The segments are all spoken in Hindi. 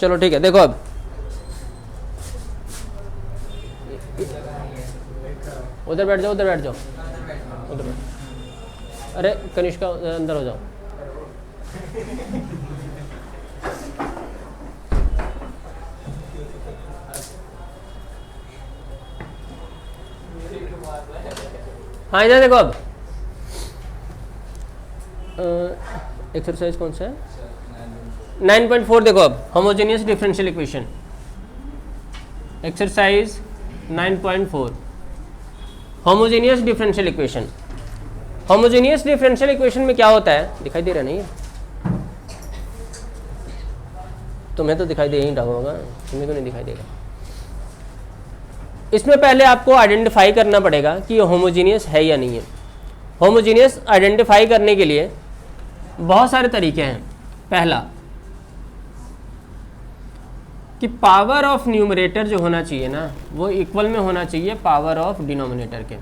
चलो ठीक है, देखो अब उधर बैठ जाओ, उधर बैठ जाओ, उधर बैठ। अरे कनिष्का अंदर हो जाओ। हाँ इधर देखो अब एक्सरसाइज कौन सा है? 9.4 देखो अब homogeneous differential equation, exercise 9.4 homogeneous differential equation. Homogeneous differential equation में क्या होता है, दिखाई दे रहा नहीं है तुम्हें? तो दिखाई दे ही रहा होगा, तुम्हें तो नहीं दिखाई देगा। इसमें पहले आपको आइडेंटिफाई करना पड़ेगा कि ये होमोजेनियस है या नहीं है। होमोजेनियस आइडेंटिफाई करने के लिए बहुत सारे तरीके हैं। पहला कि पावर ऑफ न्यूमरेटर जो होना चाहिए ना, वो इक्वल में होना चाहिए पावर ऑफ डिनोमिनेटर के।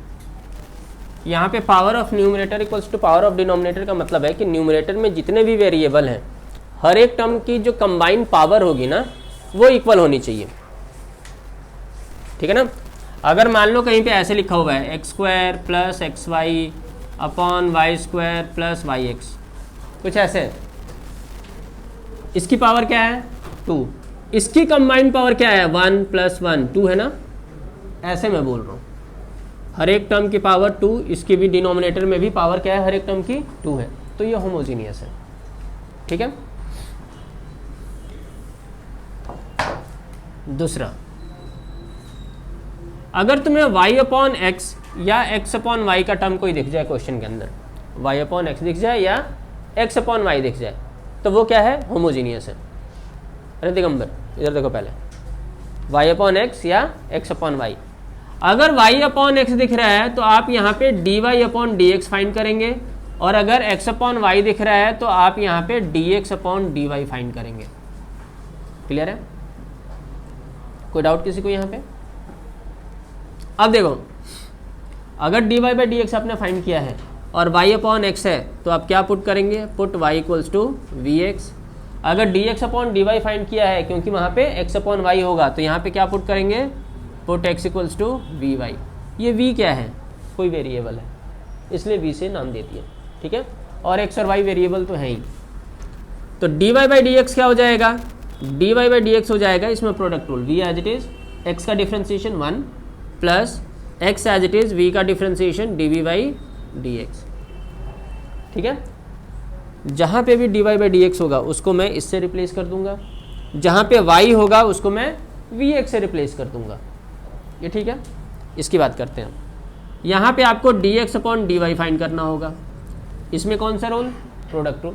यहाँ पे power of numerator equals to power of denominator का मतलब है कि न्यूमरेटर में जितने भी वेरिएबल हैं, हर एक टर्म की जो कंबाइन पावर होगी ना, वो इक्वल होनी चाहिए। ठीक है ना? अगर मान लो कहीं पे ऐसे लिखा हुआ है x square plus x y upon y square plus y x, कुछ ऐसे है, इसकी पावर क्या है 2, इसकी कंबाइंड पावर क्या है 1 + 1 2 है ना। ऐसे मैं बोल रहा हूँ, हर एक टर्म की पावर 2, इसकी भी डिनोमिनेटर में भी पावर क्या है हर एक टर्म की 2 है, तो ये होमोजीनियस है। ठीक है। दूसरा, अगर तुम्हें y/x या x/y का टर्म कोई दिख जाए क्वेश्चन के अंदर, y/x दिख जाए या x/y दिख जाए, तो वो क्या है होमोजीनियस है। अरे दिगंबर इधर देखो पहले, y/x या x/y। अगर y/x दिख रहा है तो आप यहाँ पे dy/dx फाइंड करेंगे, और अगर x/y दिख रहा है तो आप यहाँ पे dx/dy फाइंड करेंगे। क्लियर है? कोई डाउट किसी को यहाँ पे? अब देखो, अगर dy/dx आपने फाइंड किया है और y/x है तो आप क्या पुट करेंगे, पुट y = vx। अगर dx/dy फाइंड किया है, क्योंकि वहाँ पे x/y होगा, तो यहाँ पे क्या पुट करेंगे, पुट x = vy। ये v क्या है, कोई वेरिएबल है, इसलिए v से नाम देती है। ठीक है, और x और y वेरिएबल तो है ही। तो dy/dx क्या हो जाएगा, dy/dx हो जाएगा, इसमें product rule, v as it is x का differentiation 1 plus x as it is v का डिफ्रेंसिएशन dv/dx। ठीक है, जहाँ पे भी dy/dx होगा उसको मैं इससे रिप्लेस कर दूंगा, जहाँ पे y होगा उसको मैं vx से रिप्लेस कर दूंगा। ये ठीक है। इसकी बात करते हैं। यहाँ पे आपको dx/dy फाइंड करना होगा। इसमें कौन सा rule, product rule.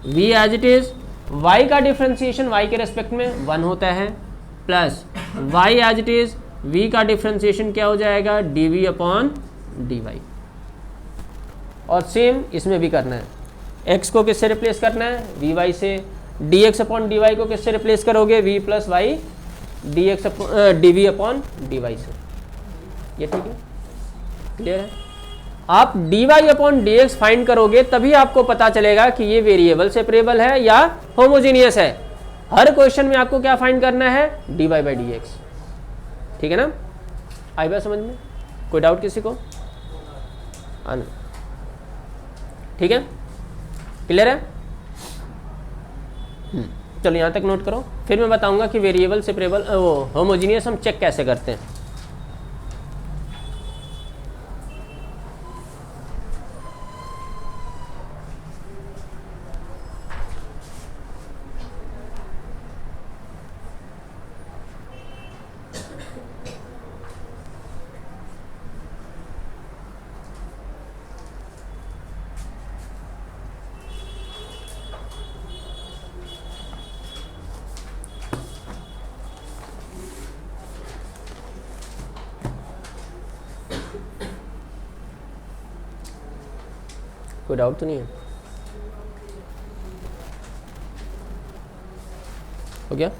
v as it is y का डिफ्रेंसिएशन y के रेस्पेक्ट में 1 होता है, plus y as it is v का डिफ्रेंसिएशन क्या हो जाएगा, dv/dy। और सेम इसमें भी करना है, x को किससे रिप्लेस करना है, vy से। dx/dy को किससे रिप्लेस करोगे, v + y dv/dy से। ये ठीक है, क्लियर है। आप dy/dx फाइंड करोगे तभी आपको पता चलेगा कि ये वेरिएबल सेपरेबल है या होमोजीनियस है। हर क्वेश्चन में आपको क्या फाइंड करना है, dy/dx। ठीक है ना, आई बात समझ में? कोई डाउट किसी को? ठीक है, क्लियर है। चलो यहाँ तक नोट करो, फिर मैं बताऊंगा कि वेरिएबल सेपरेबल वो होमोजीनियस हम चेक कैसे करते हैं। कोई डाउट तो नहीं है? हो गया?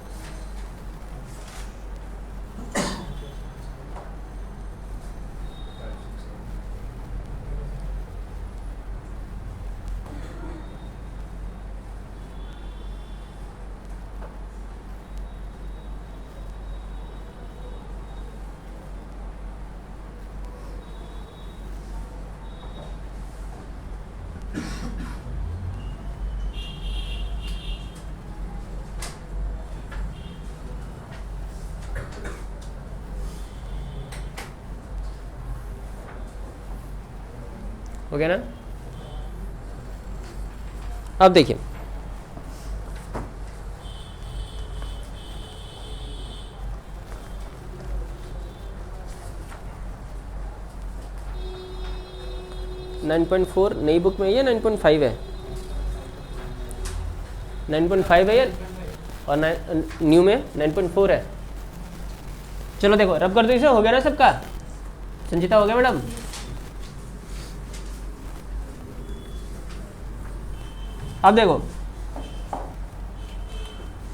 हो गया ना। अब देखिए नाइन 9.4 नई बुक में है या 9.5 है? 9.5 है या और न्यू में 9.4 है। चलो देखो रब कर दो इसे, हो गया ना सबका? संचिता हो गया मैडम? अब देखो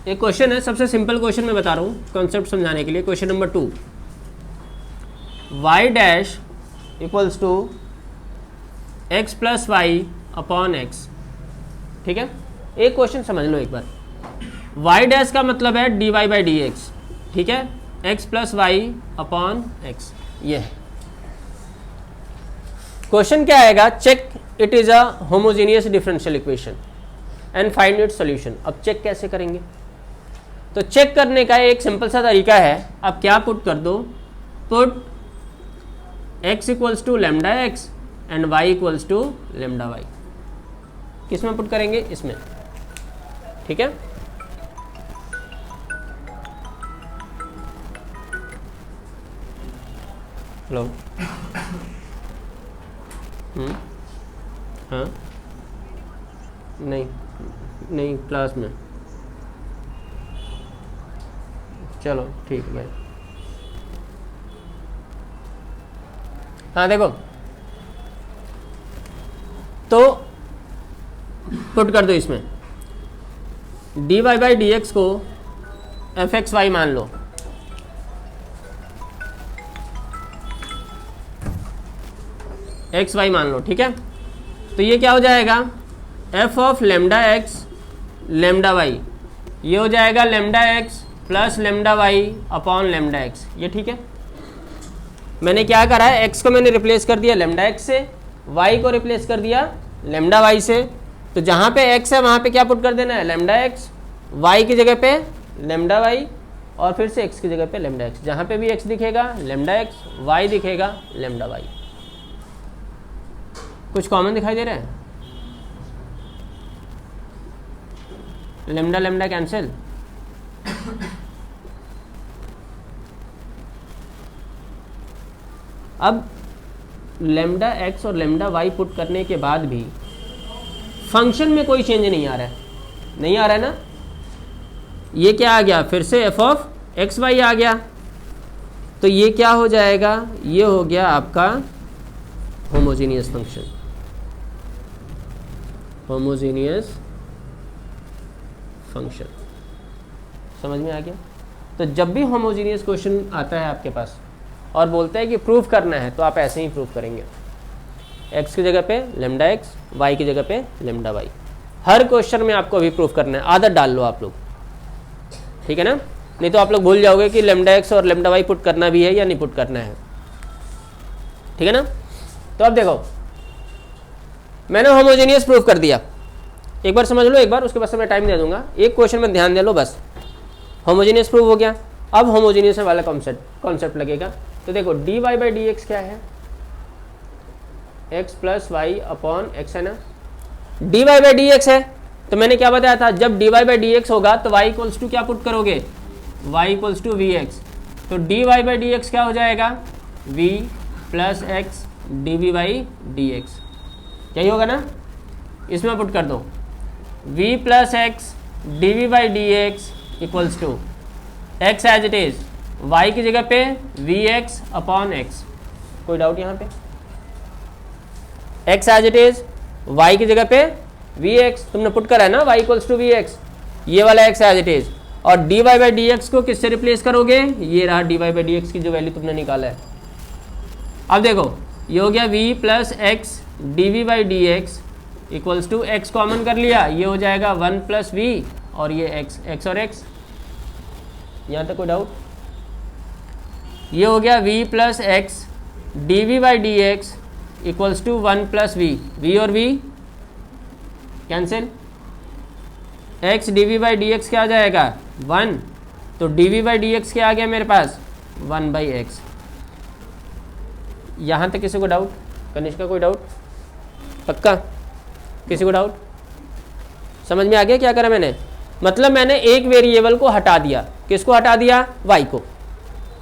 एक क्वेश्चन है, सबसे सिंपल क्वेश्चन मैं बता रहा हूँ कॉन्सेप्ट समझाने के लिए। Question number 2, y dash equals to x plus y upon x. ठीक है, एक क्वेश्चन समझ लो एक बार। y डैश का मतलब है dy बाई डी एक्स, ठीक है, x plus y upon x. ये है क्वेश्चन। क्या आएगा? Check it is a homogeneous differential equation and find its solution. अब चेक कैसे करेंगे? तो चेक करने का एक सिंपल सा तरीका है। अब क्या पुट कर दो, put x equals to lambda x and y equals to lambda y. किस में पुट करेंगे? इसमें। ठीक है, हेलो, हाँ नहीं नहीं क्लास में। चलो ठीक है भाई। हाँ देखो, तो पुट कर दो इसमें d y by d x को एफ एक्स वाई मान लो। एक्स वाई मान लो, ठीक है। तो ये क्या हो जाएगा? F of lambda x lambda y, ये हो जाएगा lambda x plus lambda y upon lambda x. ये ठीक है। मैंने क्या करा है, एक्स को मैंने रिप्लेस कर दिया लेमडा एक्स से, वाई को रिप्लेस कर दिया लेमडा वाई से। तो जहाँ पे एक्स है वहाँ पे क्या पुट कर देना है? लेमडा एक्स, वाई की जगह पे लेमडा वाई, और फिर से एक्स की जगह पे लेमडा एक्स। जहाँ पे भी एक्स दिखेगा लेमडा एक्स, वाई दिखेगा लेमडा वाई। कुछ कॉमन दिखाई दे रहा है? Lambda lambda cancel. अब लेमडा एक्स और लेमडा वाई पुट करने के बाद भी फंक्शन में कोई चेंज नहीं आ रहा है, नहीं आ रहा है ना। ये क्या आ गया? फिर से एफ ऑफ एक्स वाई आ गया। तो ये क्या हो जाएगा? ये हो गया आपका होमोजीनियस फंक्शन, होमोजीनियस फंक्शन। समझ में आ गया? तो जब भी होमोजीनियस क्वेश्चन आता है आपके पास और बोलते हैं कि प्रूफ करना है, तो आप ऐसे ही प्रूफ करेंगे। एक्स की जगह पे लेमडा एक्स, वाई की जगह पे लेमडा वाई। हर क्वेश्चन में आपको अभी प्रूफ करना है। आदत डाल लो आप लोग, ठीक है ना? नहीं तो आप लोग भूल जाओगे कि लेमडा एक्स और लेमडा वाई पुट करना भी है या नहीं पुट करना है। ठीक है ना? तो अब देखो, मैंने होमोजेनियस प्रूफ कर दिया। एक बार समझ लो, एक बार, उसके बाद मैं टाइम दे दूंगा। एक क्वेश्चन में ध्यान दे लो बस। होमोजेनियस प्रूफ हो गया। अब होमोजेनियस वाला कॉन्सेप्ट लगेगा। तो देखो d y by d x क्या है? X plus y upon x है ना। D y by d x है, तो मैंने क्या बताया था? जब d y by d x होगा तो वाई इक्वल्स टू क्या पुट करोगे? Y equals to v x. तो d y by d x क्या हो जाएगा? V plus x d v by d x. यही होगा ना? इसमें पुट कर दो v plus x d v by d x equals to x as it is, y की जगह पे वी एक्स अपॉन एक्स। कोई डाउट यहाँ पे? x as it is, y की जगह पे वी एक्स तुमने पुट करा है ना, y equals to v x, ये वाला x एज इट इज। और d y by d x को किससे रिप्लेस करोगे? ये रहा d y by d x की जो वैल्यू तुमने निकाला है। अब देखो ये हो गया v plus x d v by d x equals to x common कर लिया, ये हो जाएगा 1 प्लस वी और ये एक्स और एक्स। यहाँ तक कोई डाउट? ये हो गया v plus x d v by d x equals to 1 plus v और v cancel. x d v by d x क्या आ जाएगा? 1। तो d v by d x क्या आ गया मेरे पास? 1 बाई एक्स। यहाँ तक किसी को डाउट? कनिष्का कोई डाउट? पक्का? किसी को डाउट? समझ में आ गया क्या करा मैंने? मतलब मैंने एक वेरिएबल को हटा दिया। किसको हटा दिया? y को।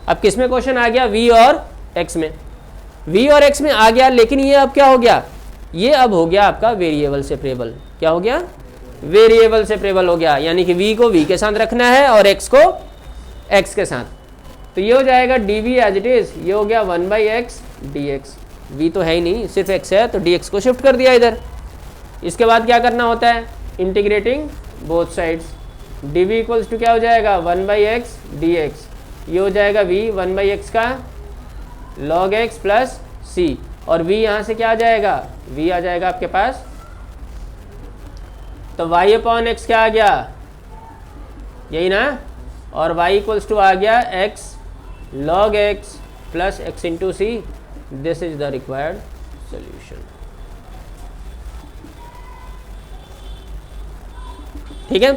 अब किस में क्वेश्चन आ गया? v और x में। v और x में आ गया, लेकिन ये अब क्या हो गया? ये अब हो गया आपका वेरिएबल सेपरेबल। क्या हो गया? वेरिएबल सेपरेबल हो गया, यानी कि v को v के साथ रखना है और x को x के साथ। तो ये हो जाएगा dv एज इट इज, ये हो गया 1/x dx। v तो है ही नहीं, सिर्फ x है, तो dx को शिफ्ट कर दिया इधर। इसके बाद क्या करना होता है? Integrating both sides. dv equals to क्या हो जाएगा? 1/x dx। ये हो जाएगा v 1/x का log x प्लस c, और v यहाँ से क्या आ जाएगा? v आ जाएगा आपके पास, तो y अपॉन x क्या आ गया? यही ना, और y इक्वल्स टू आ गया x log x plus x into c. This is the required solution. ठीक है।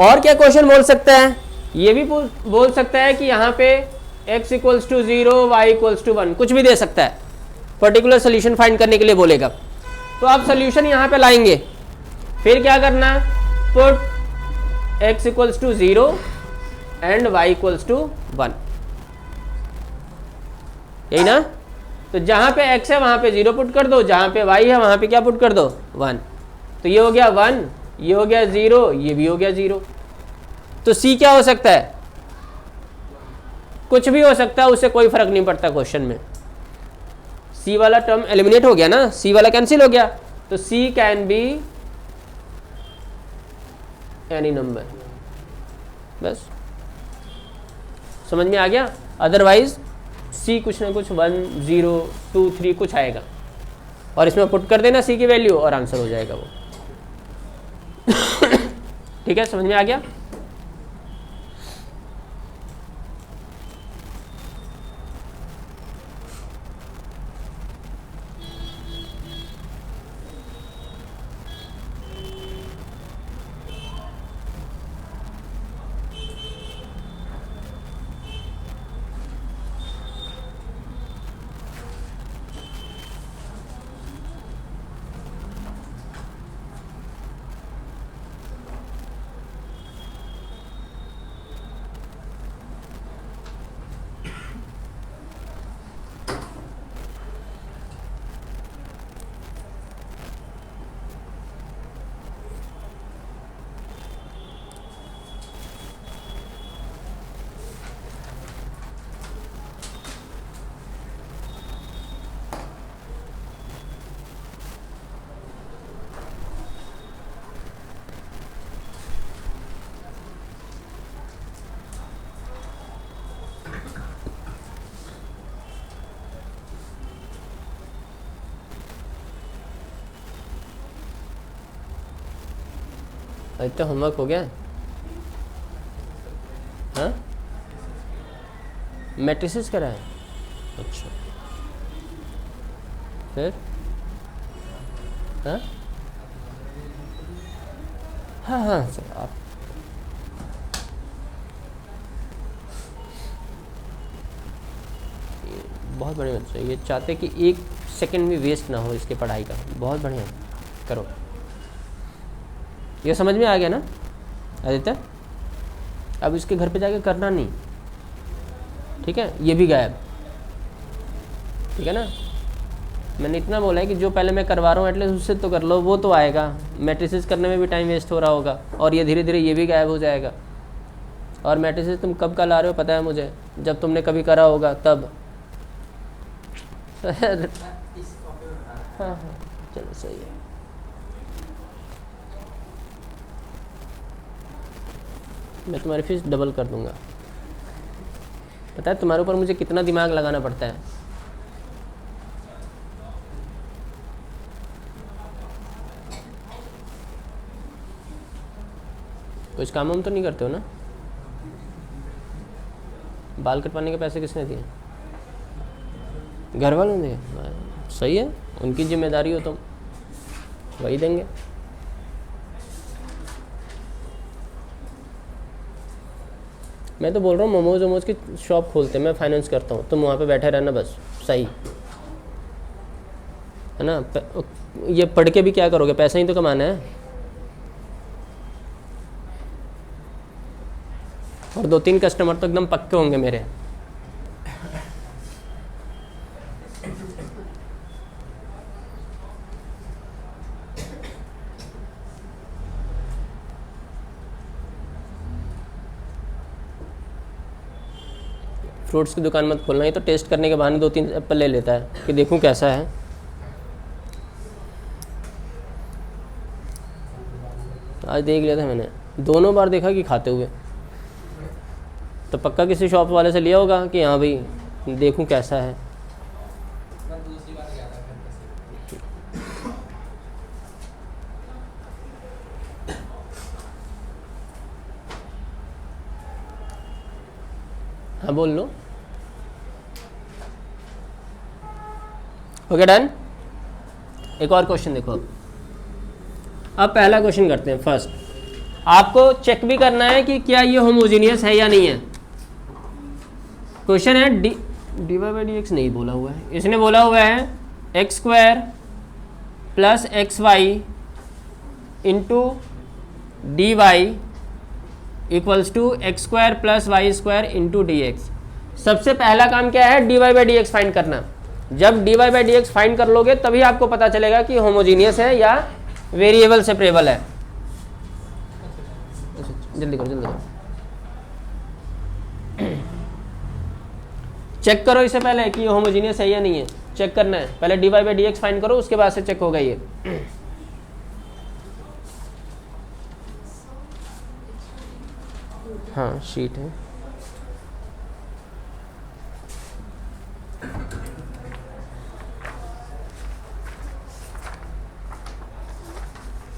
और क्या क्वेश्चन बोल सकता है? ये भी बोल सकता है कि यहाँ पे x equals to 0, y equals to 1, कुछ भी दे सकता है, पर्टिकुलर सोल्यूशन फाइंड करने के लिए बोलेगा। तो आप सोल्यूशन यहाँ पे लाएंगे, फिर क्या करना? Put x equals to 0 and y equals to 1, यही ना। तो जहाँ पे x है वहाँ पे 0 पुट कर दो, जहाँ पे y है वहाँ पे क्या पुट कर दो? 1। तो ये हो गया 1, ये हो गया 0, ये भी हो गया 0। तो c क्या हो सकता है? कुछ भी हो सकता है, उससे कोई फर्क नहीं पड़ता क्वेश्चन में। c वाला टर्म एलिमिनेट हो गया ना, c वाला कैंसिल हो गया, तो c can be any number. बस समझ में आ गया। अदरवाइज c कुछ ना कुछ 1, 0, 2, 3 कुछ आएगा, और इसमें पुट कर देना c की वैल्यू और आंसर हो जाएगा वो। ठीक है, समझ में आ गया। इतना होमवर्क हो गया? हाँ, मैट्रिसेस करा है। अच्छा, फिर हाँ हाँ हाँ सर, आप बहुत बढ़िया बच्चे, ये चाहते कि एक सेकंड भी वेस्ट ना हो इसके पढ़ाई का। बहुत बढ़िया, करो। ये समझ में आ गया ना आदित्य? अब इसके घर पे जाके करना नहीं, ठीक है? ये भी गायब, ठीक है ना? मैंने इतना बोला है कि जो पहले मैं करवा रहा हूँ एटलीस्ट उससे तो कर लो, वो तो आएगा। मैट्रिसेस करने में भी टाइम वेस्ट हो रहा होगा, और ये धीरे धीरे ये भी गायब हो जाएगा। और मैट्रिसेस तुम कब का ला रहे हो पता है मुझे, जब तुमने कभी करा होगा तब। हाँ हाँ, चलो सही है। मैं तुम्हारी फीस डबल कर दूंगा। पता है तुम्हारे ऊपर मुझे कितना दिमाग लगाना पड़ता है। कुछ काम हम तो नहीं करते हो ना? बाल कटवाने के पैसे किसने दिए? घर वालों ने। सही है, उनकी जिम्मेदारी हो तुम, वही देंगे। मैं तो बोल रहा हूँ मोमोज वोमोज की शॉप खोलते हैं, मैं फाइनेंस करता हूँ, तुम वहाँ पे बैठे रहना बस। सही है ना। ये पढ़ के भी क्या करोगे, पैसा ही तो कमाना है। और 2-3 कस्टमर तो एकदम पक्के होंगे मेरे। फ्रूट्स की दुकान मत खोलना, ही तो टेस्ट करने के बहाने 2-3 एप्पल ले लेता है कि देखूं कैसा है। आज देख लिया था मैंने, दोनों बार देखा कि खाते हुए, तो पक्का किसी शॉप वाले से लिया होगा कि हाँ भाई देखूं कैसा है। हाँ बोल लो। Okay done. एक और क्वेश्चन देखो। अब पहला क्वेश्चन करते हैं। फर्स्ट आपको चेक भी करना है कि क्या ये होमोजीनियस है या नहीं है। क्वेश्चन है dy बाई डी एक्स नहीं बोला हुआ है, इसने बोला हुआ है x square plus x y into d y equals to x square plus y square into d x. सबसे पहला काम क्या है, dy by d x find करना। जब dy by d x find कर लोगे तभी आपको पता चलेगा कि होमोजीनियस है या वेरिएबल सेपरेबल है। जल्दी करो जल्दी करो, चेक करो इससे पहले कि होमोजीनियस है या नहीं है। चेक करना है, पहले dy by d x find करो, उसके बाद से चेक होगा ये। हाँ शीट है।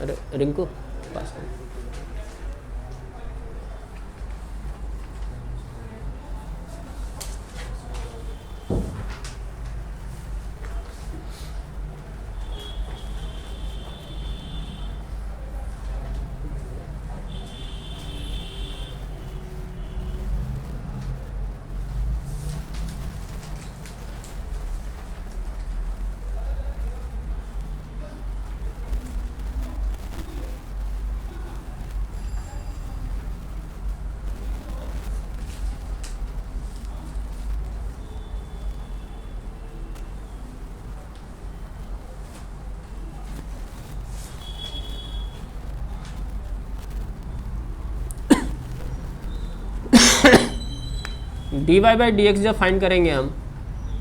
अरे रिंकू पास कर। D y by d x जब फाइंड करेंगे हम,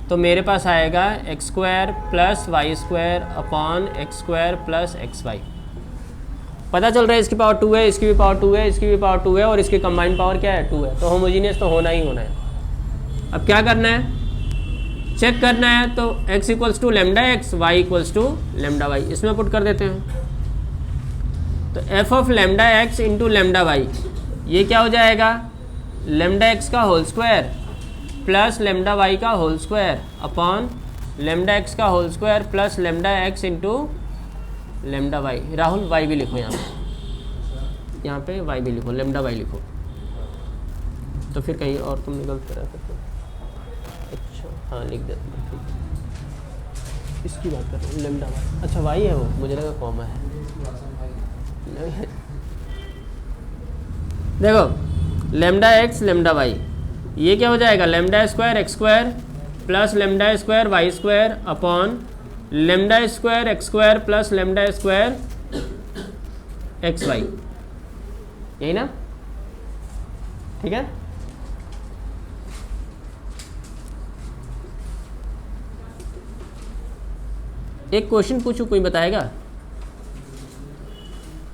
तो मेरे पास आएगा x square plus y square upon x square plus x y. पता चल रहा है इसकी पावर 2 है, इसकी भी पावर 2 है, इसकी भी पावर 2 है, और इसकी कंबाइंड पावर क्या है 2 है। तो होमोजीनियस तो होना ही होना है। अब क्या करना है, चेक करना है। तो x equals to lambda x, y equals to lambda y, इसमें पुट कर देते हैं। तो f of lambda x into lambda y, ये क्या हो जाएगा, लेमडा एक्स का whole square plus lambda y का whole square upon lambda x का whole square plus lambda x into lambda y. Rahul y भी लिखो यहाँ पे वाई भी लिखो, लेमडा वाई लिखो, तो फिर कहीं और तुम निकलते रह सकते हो। अच्छा हाँ लिख देते हैं, ठीक। इसकी बात कर रहा हूँ लेमडा वाई। अच्छा वाई है वो, मुझे लगा कॉमा है। देखो लेमडा एक्स लेमडा वाई, ये क्या हो जाएगा, lambda square x square plus lambda square y square upon lambda square x square plus lambda square x y, यही ना, ठीक है। एक क्वेश्चन पूछूं, कोई बताएगा,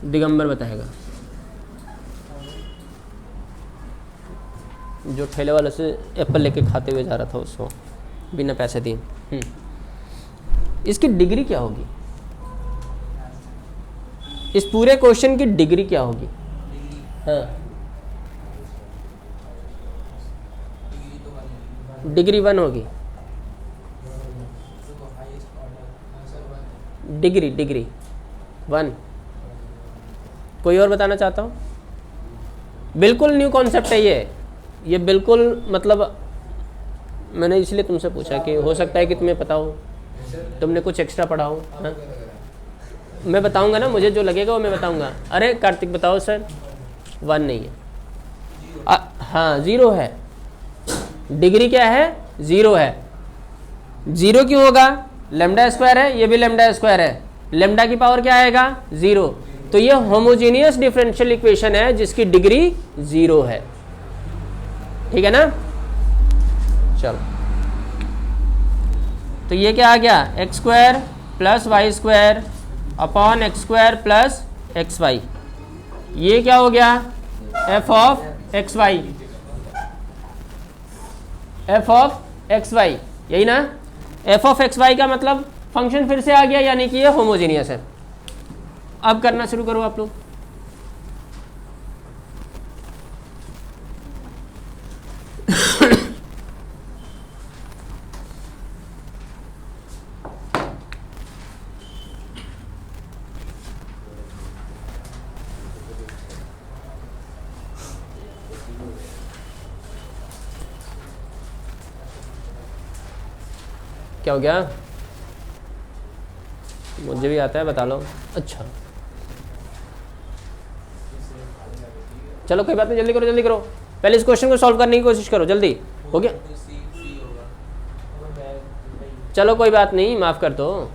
दिगंबर बताएगा, जो ठेले वाले से एप्पल लेके खाते हुए जा रहा था उसको बिना पैसे दिए। इसकी डिग्री क्या होगी, इस पूरे क्वेश्चन की डिग्री क्या होगी। हाँ डिग्री 1 होगी। डिग्री 1। कोई और बताना चाहता हूँ, बिल्कुल न्यू कॉन्सेप्ट है ये बिल्कुल, मतलब मैंने इसलिए तुमसे पूछा कि हो सकता है कि तुम्हें पता हो। तुमने कुछ एक्स्ट्रा पढ़ा हो? हाँ मैं बताऊंगा ना, मुझे जो लगेगा वो मैं बताऊंगा। अरे कार्तिक बताओ सर। 1 नहीं है। हाँ 0 है। डिग्री क्या है? 0 है। 0 क्यों होगा? लेमडा स्क्वायर है, ये भी लेमडा स्क्वायर है, लेमडा की पावर क्या आएगा? 0। तो ये होमोजेनियस डिफरेंशियल इक्वेशन है जिसकी डिग्री 0 है। ठीक है ना? चलो तो ये क्या आ गया? X square plus y square upon x square plus x y. ये क्या हो गया? F of x y, f of x y, यही ना? एफ ऑफ एक्स वाई का मतलब फंक्शन फिर से आ गया, यानी कि ये होमोजेनियस है। अब करना शुरू करो आप लोग। क्या हो गया? मुझे भी आता है, बता लो। अच्छा चलो कोई बात नहीं, जल्दी करो जल्दी करो। पहले इस क्वेश्चन को सॉल्व करने की कोशिश करो, जल्दी। हो गया? चलो कोई बात नहीं, माफ कर दो।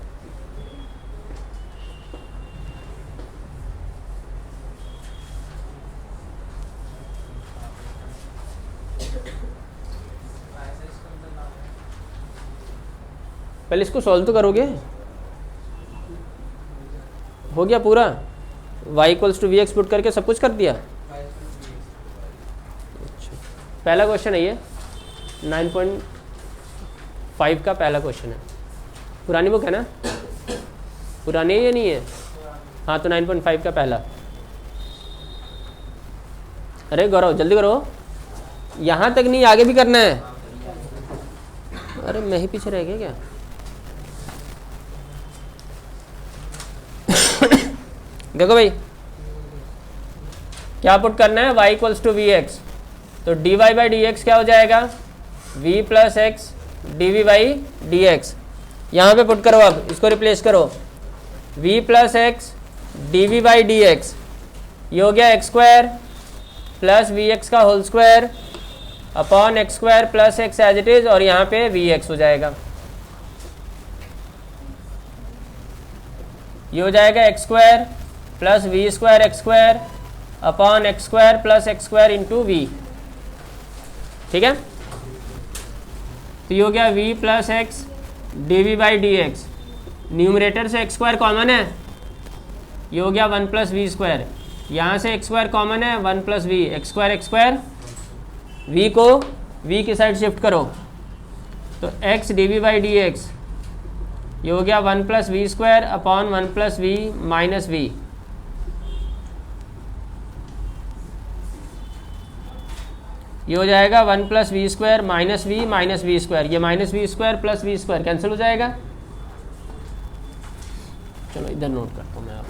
पहले इसको सॉल्व तो करोगे। हो गया पूरा? y equals to v x put करके सब कुछ कर दिया। अच्छा पहला क्वेश्चन है ये, 9.5 का पहला क्वेश्चन है। पुरानी बुक है ना? पुरानी है या नहीं है? हाँ तो 9.5 का पहला। अरे गौरव जल्दी करो, यहाँ तक नहीं आगे भी करना है। अरे मैं ही पीछे रह गया क्या? देखो भाई क्या पुट करना है? y equals to v x, तो dy बाई डी एक्स क्या हो जाएगा? v plus x d v by d x. यहाँ पे पुट करो, अब इसको रिप्लेस करो। v plus x d v by d x, ये हो गया x square plus v x का whole square upon x square plus x as it is, और यहाँ पे वी एक्स हो जाएगा। ये हो जाएगा x square plus v square x square upon x square plus x square into v. ठीक है? तो ये हो गया v plus x d v by d x. Numerator से एक्स स्क्वायर कॉमन है, ये हो गया 1 प्लस वी स्क्वायर। यहाँ से एक्स स्क्वायर कॉमन है, 1 plus v, x square. v को v की साइड शिफ्ट करो, तो x d v by d x, ये हो गया 1 plus v square upon 1 plus v minus v. ये हो जाएगा 1 plus v square minus v square. ये minus v square plus v square cancel हो जाएगा। चलो इधर नोट करता हूँ मैं। अब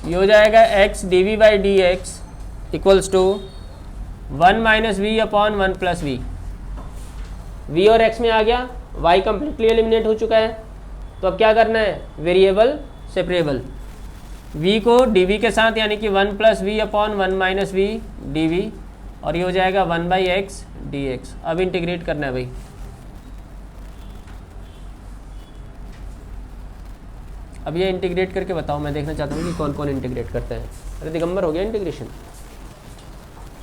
ये हो जाएगा x d v by d x equals to 1 minus v upon 1 plus v. v और x में आ गया, y कंप्लीटली एलिमिनेट हो चुका है। तो अब क्या करना है? Variable separable. v को dv के साथ, यानी कि 1 plus v upon 1 minus v d, और ये हो जाएगा 1 बाई एक्स डी एक्स। अब इंटीग्रेट करना है भाई। अब ये इंटीग्रेट करके बताओ, मैं देखना चाहता हूँ कि कौन कौन इंटीग्रेट करते हैं। अरे दिगंबर हो गया इंटीग्रेशन?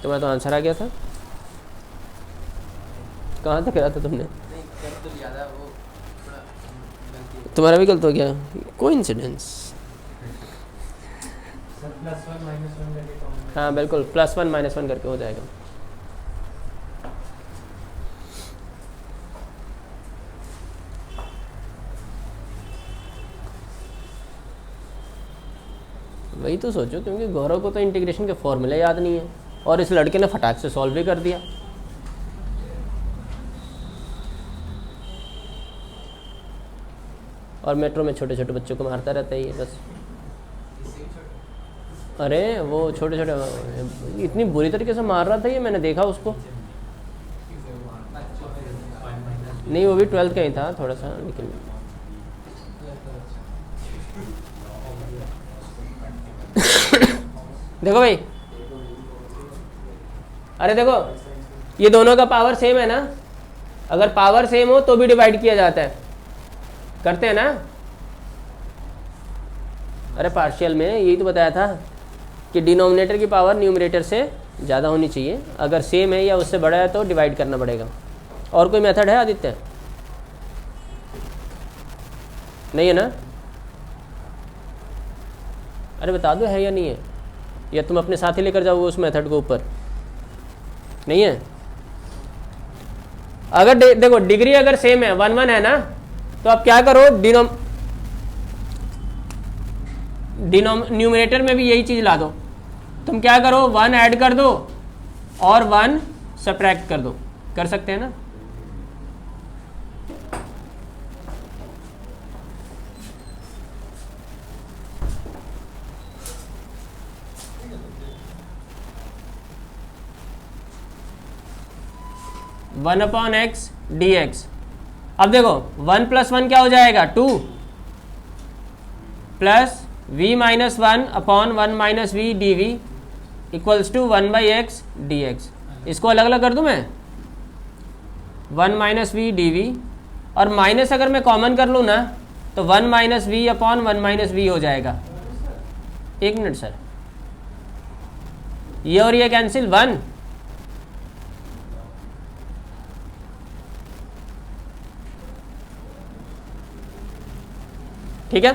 तुम्हारा तो आंसर आ गया था। कहाँ तक करा था तुमने? तुम्हारा भी गलत हो गया, कोइंसिडेंस। हाँ बिल्कुल, +1 -1 करके हो जाएगा। वही तो सोचो, क्योंकि गौरव को तो इंटीग्रेशन के फॉर्मूले याद नहीं है और इस लड़के ने फटाक से सॉल्व भी कर दिया। और मेट्रो में छोटे छोटे बच्चों को मारता रहता है ये बस। अरे वो छोटे छोटे इतनी बुरी तरीके से मार रहा था ये, मैंने देखा उसको। नहीं वो भी 12th का ही था थोड़ा सा, लेकिन देखो भाई, अरे देखो ये दोनों का पावर सेम है ना, अगर पावर सेम हो तो भी डिवाइड किया जाता है, करते हैं ना। अरे पार्शियल में यही तो बताया था कि डिनोमिनेटर की पावर न्यूमरेटर से ज़्यादा होनी चाहिए, अगर सेम है या उससे बड़ा है तो डिवाइड करना पड़ेगा। और कोई मेथड है आदित्य? नहीं है ना? अरे बता दो है या नहीं है, या तुम अपने साथ ही लेकर जाओगे उस मेथड को ऊपर? नहीं है? अगर देखो डिग्री अगर सेम है 1 1 है ना, तो आप क्या करो, न्यूमरेटर में भी यही चीज़ ला दो। तुम क्या करो, 1 ऐड कर दो और 1 सब्ट्रैक्ट कर दो, कर सकते हैं ना? One upon x d x. अब देखो 1 + 1 क्या हो जाएगा 2 plus v - 1 upon 1 - v dv equals to 1/x dx। इसको अलग अलग कर दूं मैं, 1 - v dv, और माइनस अगर मैं कॉमन कर लूँ ना तो 1 - v अपॉन 1 - v हो जाएगा। एक मिनट सर, ये और ये कैंसिल 1, ठीक है?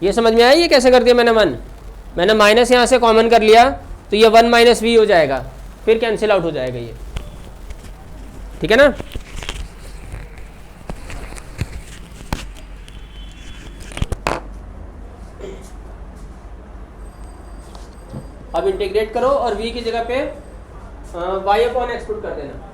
ये समझ में आया ये कैसे कर दिया मैंने? मैंने माइनस यहाँ से कॉमन कर लिया तो ये 1 - v हो जाएगा, फिर कैंसिल आउट हो जाएगा ये, ठीक है ना? अब इंटीग्रेट करो और v की जगह पे y अपॉन x पुट कर देना।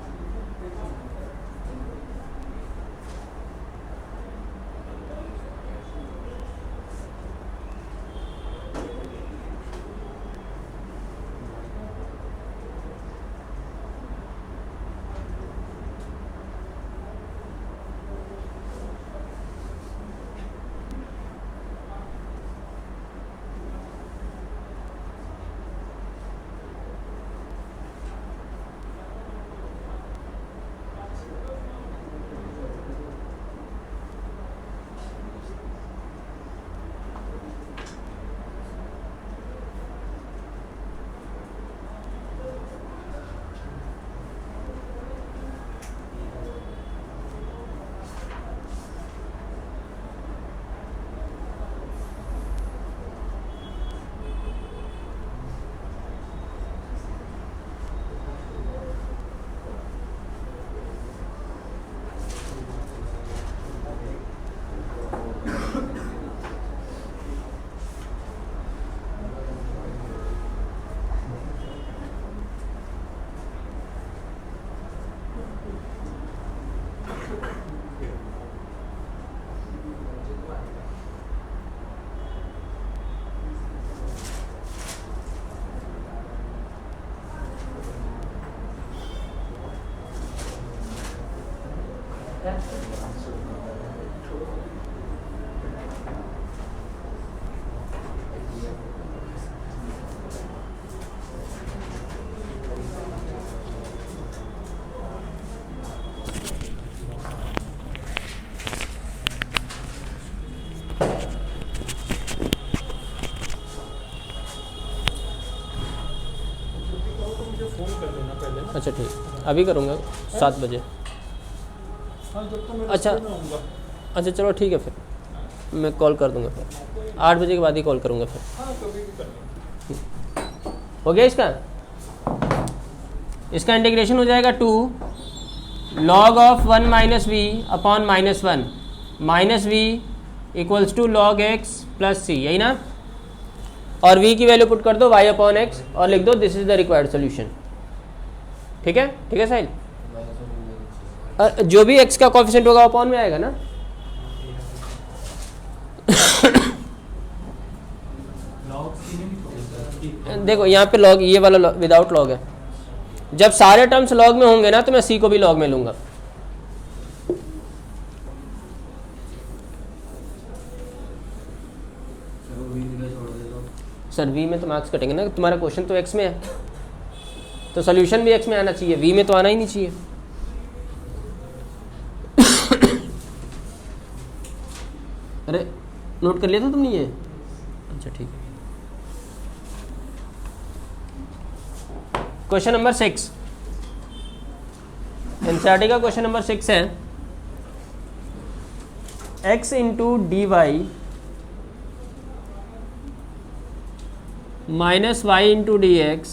अच्छा ठीक, अभी करूँगा 7 बजे। अच्छा अच्छा चलो ठीक है, फिर मैं कॉल कर दूँगा, फिर 8 बजे के बाद ही कॉल करूँगा फिर। हो गया इसका इंटीग्रेशन हो जाएगा 2 log of 1 - v upon -1 -v equals to log x plus c, यही ना? और v की वैल्यू पुट कर दो y अपॉन x और लिख दो this is the required solution. ठीक है? ठीक है साहिल? जो भी x का कोएफिशिएंट होगा अपॉन में आएगा ना? देखो यहाँ पे लॉग, ये वाला विदाउट लॉग है। जब सारे टर्म्स लॉग में होंगे ना तो मैं c को भी लॉग में लूँगा। सर वी में तो मार्क्स कटेंगे ना, तुम्हारा क्वेश्चन तो एक्स में है, तो सोल्यूशन भी एक्स में आना चाहिए, वी में तो आना ही नहीं चाहिए। अरे नोट कर लिया था तुमने ये? अच्छा ठीक। क्वेश्चन नंबर 6, एनसीईआरटी का क्वेश्चन नंबर 6 है x into d y minus y into d x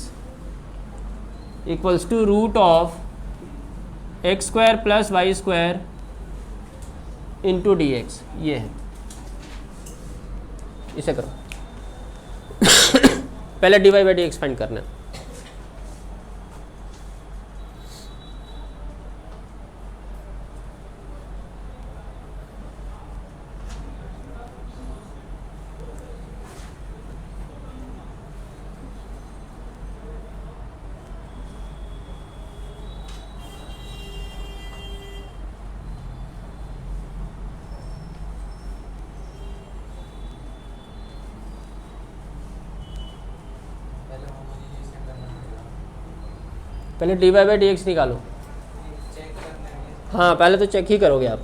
equals to root of x square plus y square into d x. ये है, इसे करो। पहले d y by d x find करना है। पहले d y by d x निकालो। हाँ पहले तो चेक ही करोगे आप।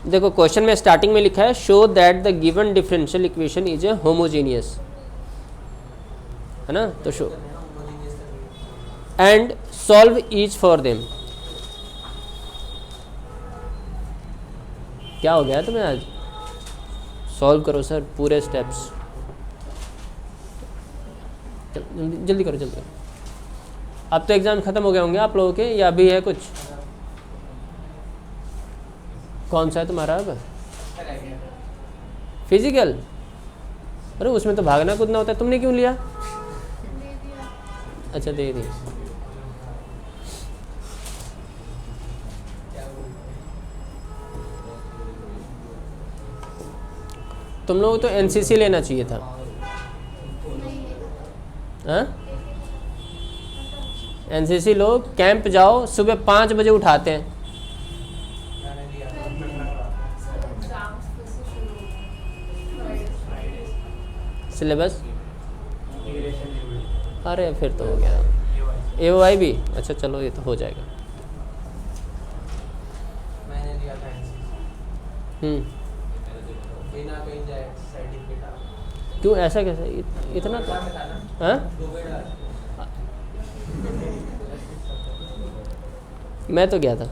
देखो क्वेश्चन में स्टार्टिंग में लिखा है show that the given differential equation is a homogeneous, है ना, तो show and solve each for them. क्या हो गया तुम्हें आज? सॉल्व करो सर पूरे स्टेप्स, जल्दी करो जल्दी करो। अब तो एग्ज़ाम ख़त्म हो गए होंगे आप लोगों के, या अभी है कुछ? कौन सा है तुम्हारा अब? फिजिकल। अरे उसमें तो भागना कूदना होता है, तुमने क्यों लिया? अच्छा दे दी। तुम लोगों को तो एनसीसी लेना चाहिए था। हाँ एनसीसी लो, कैंप जाओ, सुबह 5 बजे उठाते हैं। सिलेबस अरे फिर तो हो गया। AOI भी अच्छा, चलो ये तो हो जाएगा। मैंने लिया था बिना कहीं जाए सर्टिफिकेट। क्यों ऐसा कैसे? इतना तो हाँ मैं तो गया था।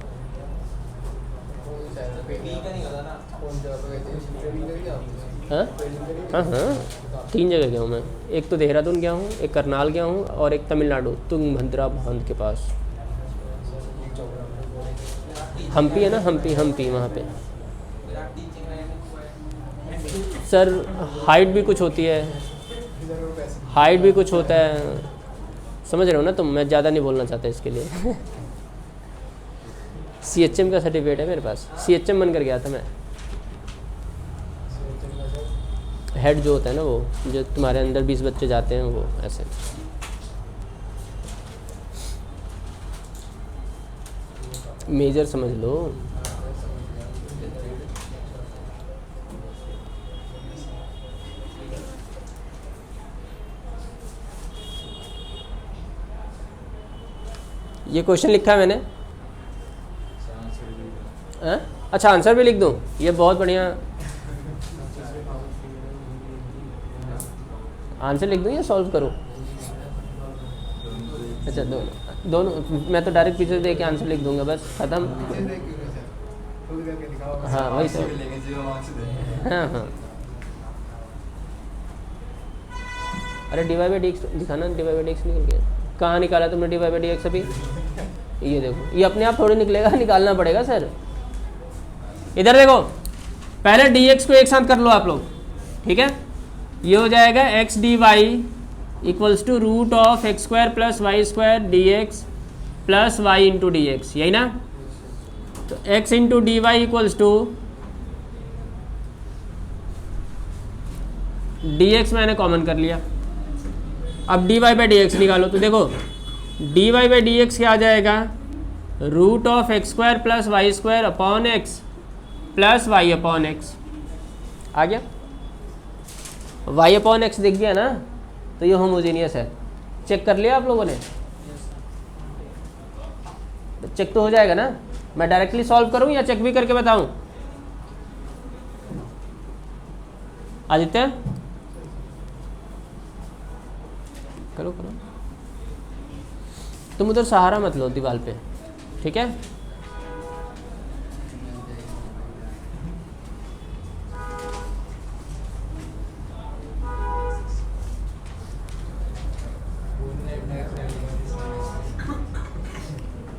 हाँ हाँ हाँ 3 जगह गया हूँ मैं। एक तो देहरादून गया हूँ, एक करनाल गया हूँ, और एक तमिलनाडु तुंगभद्रा बांध के पास। हम्पी है ना, हम्पी वहाँ पे। सर हाइट भी कुछ होती है, हाइट भी कुछ होता है, समझ रहे हो ना तुम। मैं ज़्यादा नहीं बोलना चाहता इसके लिए। CHM का सर्टिफिकेट है मेरे पास, CHM बनकर गया था मैं। हेड जो होता है ना, वो जो तुम्हारे अंदर 20 बच्चे जाते हैं, वो ऐसे। मेजर समझ लो। ये क्वेश्चन लिखा है मैंने। अच्छा आंसर भी लिख दूँ? ये बहुत बढ़िया। आंसर लिख दूँ या सॉल्व करूँ? अच्छा दोनों। मैं तो डायरेक्ट पीछे दे के आंसर लिख दूंगा, बस ख़त्म। हाँ वही तो। हाँ अरे डिवाई बाई डी एक्स दिखाना। डिवाई बाई डी एक्स निकल गया। कहाँ निकाला तुमने डिवाई बाई डी एक्स अभी? ये देखो, ये अपने आप थोड़ी निकलेगा, निकालना पड़ेगा सर। इधर देखो, पहले डी एक्स को एक साथ कर लो आप लोग, ठीक है। ये हो जाएगा x d y equals to root of x square plus y square d x plus y into d x, यही ना। तो x into d y equals to d x मैंने कॉमन कर लिया। अब d y by d x निकालो, तो देखो d y by d x क्या आ जाएगा? Root of x square plus y square upon x plus y upon x. आ गया, y अपॉन एक्स दिख गया ना, तो ये होमोजीनियस है। चेक कर लिया आप लोगों ने? चेक तो हो जाएगा ना। मैं डायरेक्टली सॉल्व करूं या चेक भी करके बताऊं? आदित्य करो करो, तुम उधर सहारा मत लो दीवार पे, ठीक है?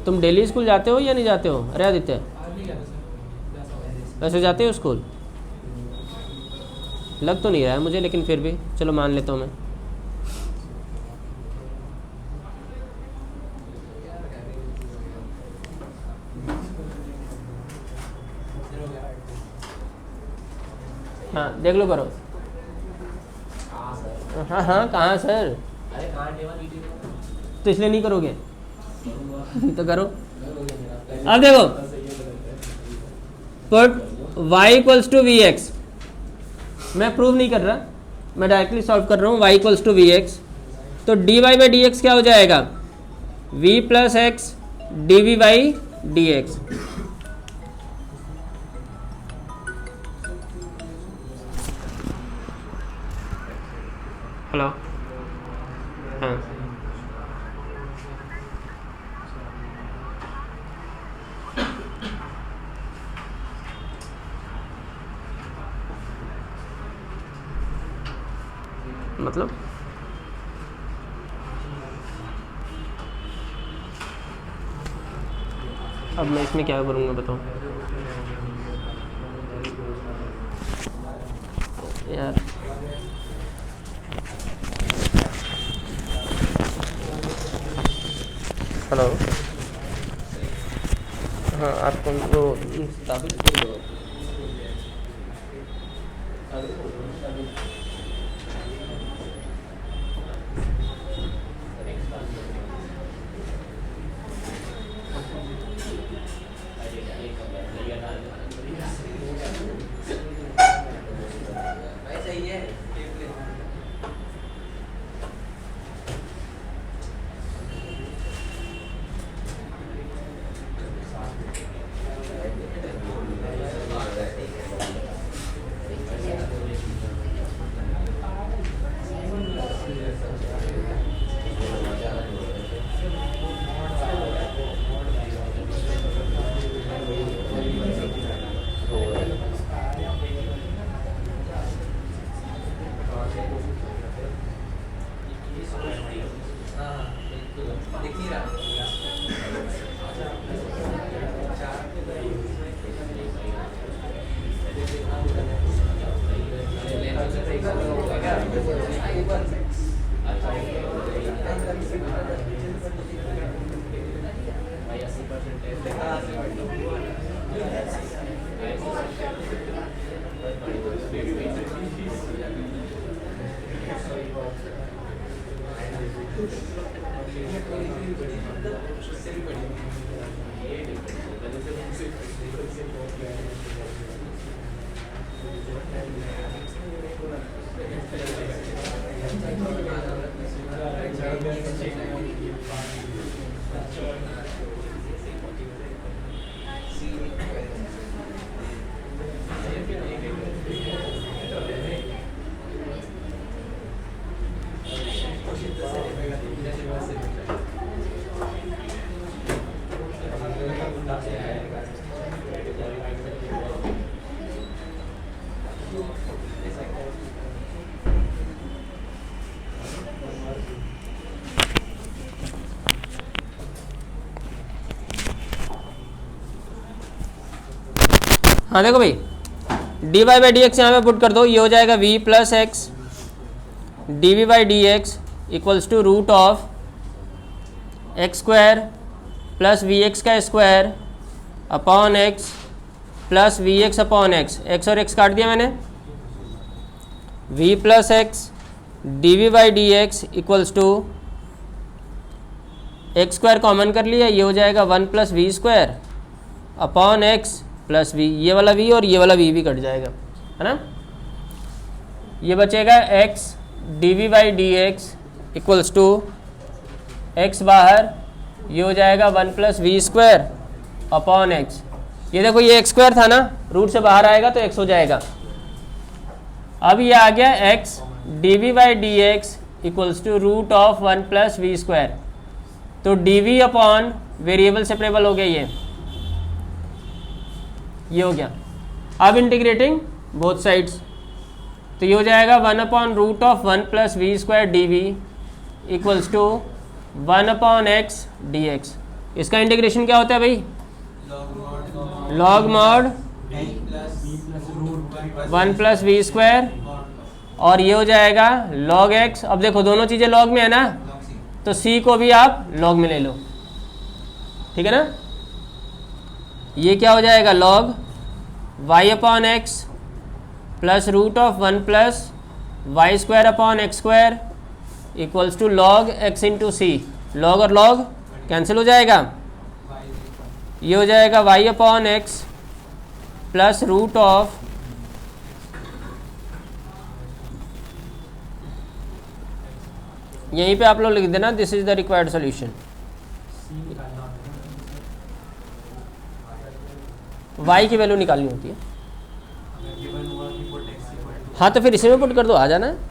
तुम डेली स्कूल जाते हो या नहीं जाते हो? अरे आदित्य, वैसे जाते हो स्कूल? लग तो नहीं रहा है मुझे, लेकिन फिर भी चलो मान लेता हूँ मैं। हाँ देख लो, करो। हाँ हाँ, कहाँ सर? तो इसलिए नहीं करोगे? तो करो। अब देखो, put y equals to v x, मैं प्रूव नहीं कर रहा, मैं डायरेक्टली सॉल्व कर रहा हूँ। y equals to v x, तो dy बाई डी एक्स क्या हो जाएगा? v plus x d v by d x. Hello, हाँ मतलब अब मैं इसमें क्या करूँगा बताओ यार। हेलो, हाँ आपको वो भाई सही है। हाँ देखो भाई, d y by d x यहाँ पे पुट कर दो, ये हो जाएगा v plus x d v by d x equals to root of x square plus v x का square upon x plus v x upon x. X और एक्स काट दिया मैंने। v plus x d v by d x equals to x square common कर लिया, ये हो जाएगा 1 plus v square upon x plus v, ये वाला v और ये वाला v भी कट जाएगा, है ना। ये बचेगा x d by d x equals to x बाहर, ये हो जाएगा 1 plus v square upon x. ये देखो ये एक्स स्क्वायर था ना, रूट से बाहर आएगा तो एक्स हो जाएगा। अब ये आ गया x d v by d x equals to root of 1 plus v square. तो d v upon variable separable हो गया, ये हो गया। अब इंटीग्रेटिंग बोथ साइड्स, तो ये हो जाएगा 1 upon root of 1 plus v square d v equals to 1 upon x d x. इसका इंटीग्रेशन क्या होता है भाई? Log mod 1 plus v square, और ये हो जाएगा लॉग एक्स। अब देखो दोनों चीज़ें लॉग में है ना, तो सी को भी आप लॉग में ले लो, ठीक है ना। ये क्या हो जाएगा? Log y upon x plus root of 1 plus y square upon x square equals to log x into c. Log और लॉग कैंसिल हो जाएगा, ये हो जाएगा y upon x plus root of यहीं पे आप लोग लिख देना this is the required solution. y की वैल्यू निकालनी होती है। हाँ तो फिर इसी में पुट कर दो, आ जाना है।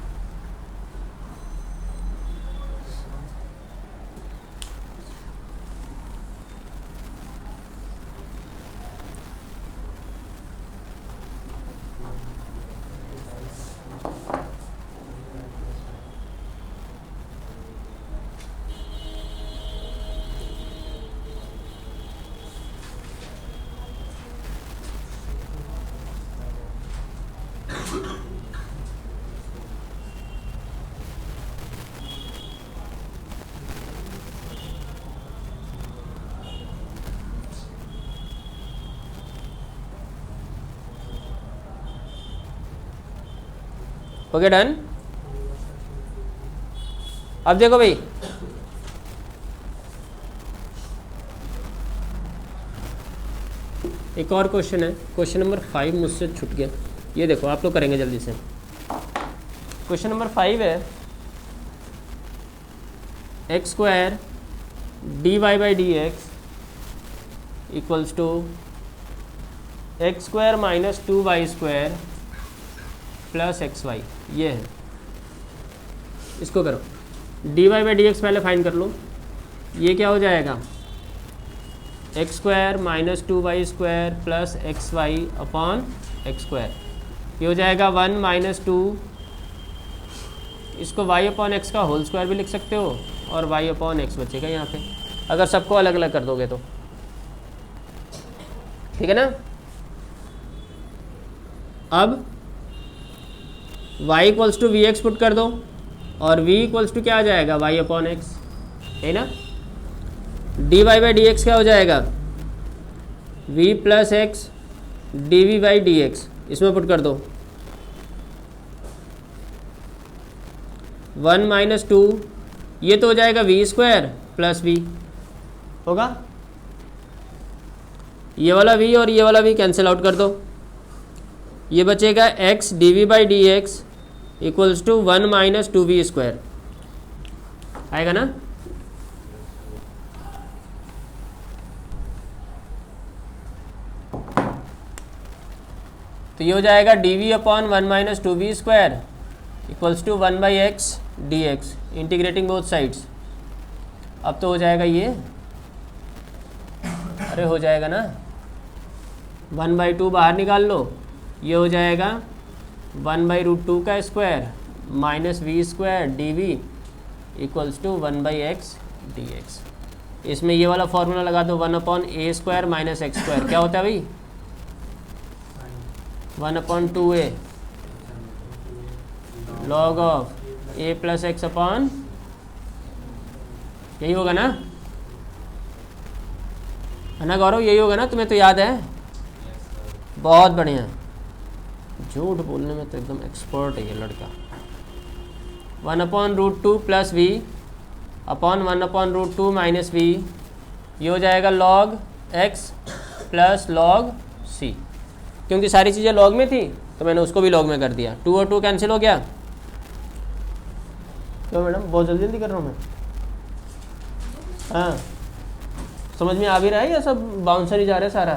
Okay done. अब देखो भाई, एक और क्वेश्चन है, क्वेश्चन नंबर 5 मुझसे छूट गया। ये देखो आप लोग करेंगे जल्दी से। क्वेश्चन नंबर 5 है x square d y by d x equals to x square minus 2y square plus x y. ये है, इसको करो। D y by d x पहले फाइंड कर लो। ये क्या हो जाएगा? X square minus 2y square plus x y upon x square. ये हो जाएगा 1 माइनस 2, इसको y अपॉन एक्स का होल स्क्वायर भी लिख सकते हो, और y अपॉन एक्स बचेगा यहाँ पे, अगर सबको अलग अलग कर दोगे तो, ठीक है ना। अब y equals to v x put कर दो, और v इक्वल्स टू क्या आ जाएगा? y अपॉन एक्स, है ना। D y by d x क्या हो जाएगा? v plus x d v by d x, इसमें पुट कर दो। 1 माइनस 2, ये तो हो जाएगा v स्क्वायर प्लस v होगा। ये वाला v और ये वाला v कैंसिल आउट कर दो, ये बचेगा x d v by d x equals to 1 minus 2v square, आएगा ना। तो ये हो जाएगा d v upon 1 minus 2v square equals to 1 by x d x, integrating both sides. अब तो हो जाएगा ये, अरे हो जाएगा ना, 1/2 बाहर निकाल लो, ये हो जाएगा 1/√2 का square minus v square d v equals to 1 by x d x. इसमें ये वाला फॉर्मूला लगा दो, 1 upon a square minus x square, क्या होता है भाई? 1 upon 2a log of a plus x upon, यही होगा ना, है ना गौरव? यही होगा ना, तुम्हें तो याद है? बहुत बढ़िया, झूठ बोलने में तो एकदम एक्सपर्ट है ये लड़का। 1 upon √2 plus v upon 1 upon √2 minus v, ये हो जाएगा log x plus log c. क्योंकि सारी चीज़ें लॉग में थी तो मैंने उसको भी लॉग में कर दिया। 2 और 2 कैंसिल हो गया। क्यों मैडम, बहुत जल्दी जल्दी कर रहा हूँ मैं? हाँ, समझ में आ भी रहा है या सब बाउंसर ही जा रहा है सारा?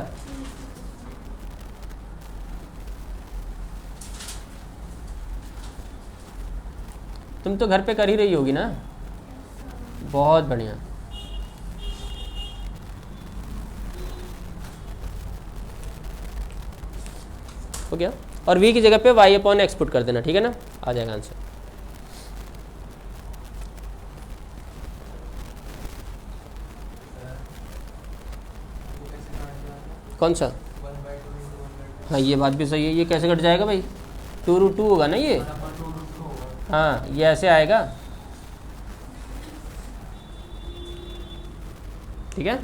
तुम तो घर पे कर ही रही होगी ना। बहुत बढ़िया। हो गया। और v की जगह पे y अपॉन एक्स पुट कर देना, ठीक है ना, आ जाएगा आंसर। कौन सा? हाँ ये बात भी सही है, ये कैसे कट जाएगा भाई? 2√2 होगा ना ये। हाँ ये ऐसे आएगा, ठीक है।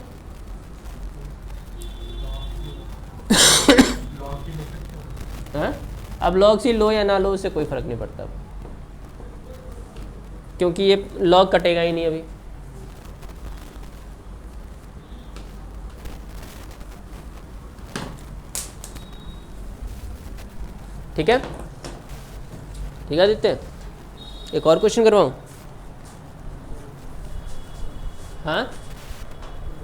हाँ अब लॉग सी लो या ना लो उससे कोई फ़र्क नहीं पड़ता, क्योंकि ये लॉग कटेगा ही नहीं अभी। ठीक है, ठीक है आदित्य, एक और क्वेश्चन करवाऊँ? हाँ